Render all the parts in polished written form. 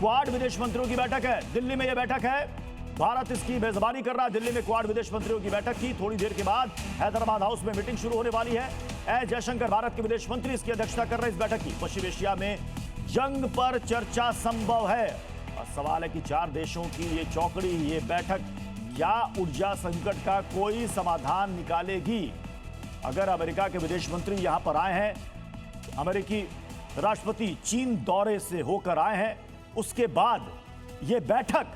Quad विदेश मंत्रियों की बैठक है, दिल्ली में यह बैठक है। भारत इसकी मेजबानी कर रहा है। दिल्ली में क्वाड विदेश मंत्रियों की बैठक की थोड़ी देर के बाद हैदराबाद हाउस में मीटिंग शुरू होने वाली है। एस जयशंकर भारत के विदेश मंत्री इसकी अध्यक्षता कर रहे हैं इस बैठक की। पश्चिम एशिया में जंग पर चर्चा संभव है और सवाल है कि 4 देशों की ये चौकड़ी, ये बैठक क्या ऊर्जा संकट का कोई समाधान निकालेगी? अगर अमेरिका के विदेश मंत्री यहां पर आए हैं, अमेरिकी राष्ट्रपति चीन दौरे से होकर आए हैं, उसके बाद यह बैठक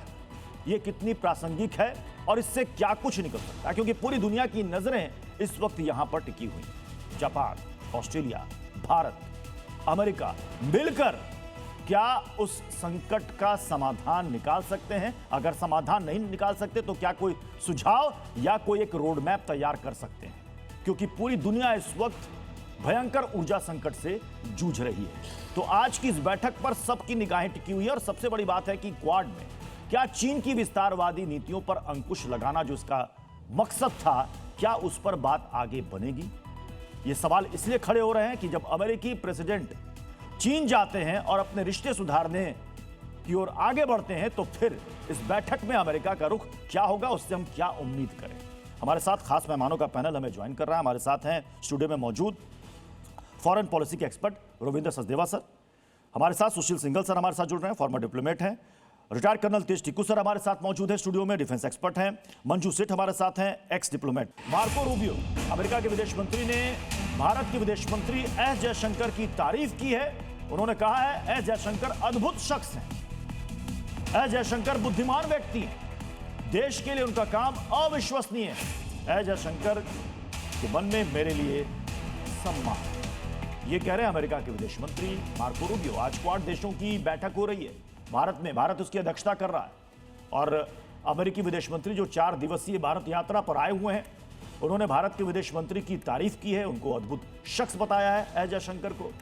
ये कितनी प्रासंगिक है और इससे क्या कुछ निकल सकता है, क्योंकि पूरी दुनिया की नजरें इस वक्त यहां पर टिकी हुई हैं। जापान, ऑस्ट्रेलिया, भारत, अमेरिका मिलकर क्या उस संकट का समाधान निकाल सकते हैं? अगर समाधान नहीं निकाल सकते तो क्या कोई सुझाव या कोई एक रोड मैप तैयार कर सकते हैं? क्योंकि पूरी दुनिया इस वक्त भयंकर ऊर्जा संकट से जूझ रही है। तो आज की इस बैठक पर सबकी निगाहें टिकी हुई है और सबसे बड़ी बात है कि क्वाड में क्या चीन की विस्तारवादी नीतियों पर अंकुश लगाना जो इसका मकसद था, क्या उस पर बात आगे बनेगी? ये सवाल इसलिए खड़े हो रहे हैं कि जब अमेरिकी प्रेसिडेंट चीन जाते हैं और अपने रिश्ते सुधारने की ओर आगे बढ़ते हैं, तो फिर इस बैठक में अमेरिका का रुख क्या होगा, उससे हम क्या उम्मीद करें? हमारे साथ खास मेहमानों का पैनल हमें ज्वाइन कर रहा है। हमारे साथ हैं स्टूडियो में मौजूद फॉरेन पॉलिसी के एक्सपर्ट रविंद्र सचदेवा सर, हमारे साथ सुशील सिंघल सर हमारे साथ जुड़ रहे हैं, फॉर्मर डिप्लोमेट हैं। रिटायर्ड कर्नल तेज टिक्कू सर हमारे साथ मौजूद है स्टूडियो में, डिफेंस एक्सपर्ट हैं। मंजू सेठ हमारे साथ हैं, x diplomat. Marco Rubio America के विदेश मंत्री ने भारत के विदेश मंत्री एस जयशंकर की तारीफ की है। उन्होंने कहा है एस जयशंकर अद्भुत शख्स हैं, एस जयशंकर बुद्धिमान व्यक्ति हैं, देश के लिए उनका काम अविश्वसनीय है। एस जयशंकर के मन में मेरे लिए सम्मान, ये कह रहे हैं अमेरिका के विदेश मंत्री मार्को रूबियो। आज क्वाड देशों की बैठक हो रही है भारत में, भारत उसकी अध्यक्षता कर रहा है और अमेरिकी विदेश मंत्री जो 4 दिवसीय भारत यात्रा पर आए हुए हैं, उन्होंने भारत के विदेश मंत्री की तारीफ की है, उनको अद्भुत शख्स बताया है एस जयशंकर को।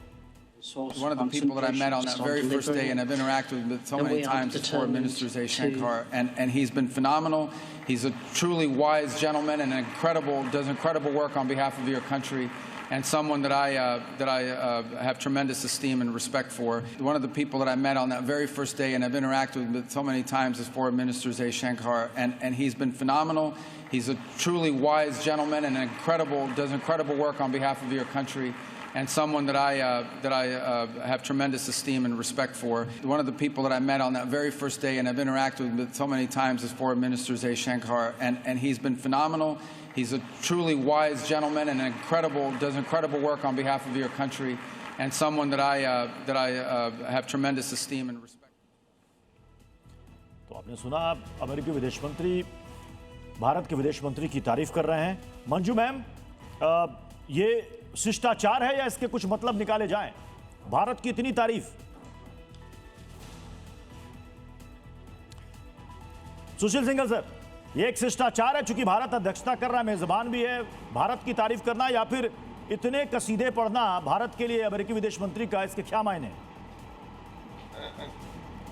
One of the people that I met on that very first day, and I've interacted with so many times, is Foreign Minister Jay Shankar, and he's been phenomenal. He's a truly wise gentleman and does incredible work on behalf of your country, and someone that I have tremendous esteem and respect for. One of the people that I met on that very first day, and I've interacted with so many times, is Foreign Minister Jay Shankar, and he's been phenomenal. He's a truly wise gentleman and does incredible work on behalf of your country, and someone that I have tremendous esteem and respect for. One of the people that I met on that very first day, and I've interacted with so many times, is Foreign Minister Jay Shankar, and he's been phenomenal. He's a truly wise gentleman and does incredible work on behalf of your country, and someone that I have tremendous esteem and respect. तो आपने सुना अमेरिकी विदेश मंत्री भारत के विदेश मंत्री की तारीफ कर रहे हैं। मंजू मैम, ये शिष्टाचार है या इसके कुछ मतलब निकाले जाएं? भारत की इतनी तारीफ। सुशील सिंघल सर, ये एक शिष्टाचार है चूंकि भारत अध्यक्षता कर रहा है, मेजबान भी है, भारत की तारीफ करना, या फिर इतने कसीदे पढ़ना भारत के लिए अमेरिकी विदेश मंत्री का, इसके क्या मायने?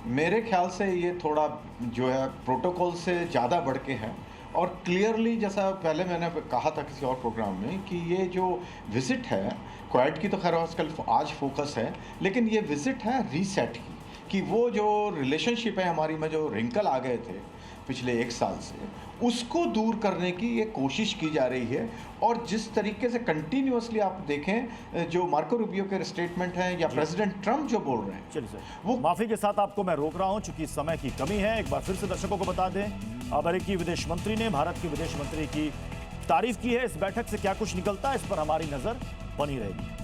मेरे ख्याल से ये थोड़ा जो है प्रोटोकॉल से ज़्यादा बढ़ के है और क्लियरली, जैसा पहले मैंने कहा था किसी और प्रोग्राम में, कि ये जो विज़िट है क्वाड की, तो खैर आजकल आज फोकस है, लेकिन ये विज़िट है रीसेट की, कि वो जो रिलेशनशिप है हमारी में जो रिंकल आ गए थे पिछले 1 साल से, उसको दूर करने की ये कोशिश की जा रही है। और जिस तरीके से कंटिन्यूअसली आप देखें जो मार्को रूबियो के स्टेटमेंट हैं या प्रेसिडेंट ट्रंप जो बोल रहे हैं, चलिए सर, वो माफी के साथ आपको मैं रोक रहा हूं चूंकि समय की कमी है। एक बार फिर से दर्शकों को बता दें, अमेरिकी विदेश मंत्री ने भारत के विदेश मंत्री की तारीफ की है। इस बैठक से क्या कुछ निकलता है, इस पर हमारी नजर बनी रहेगी।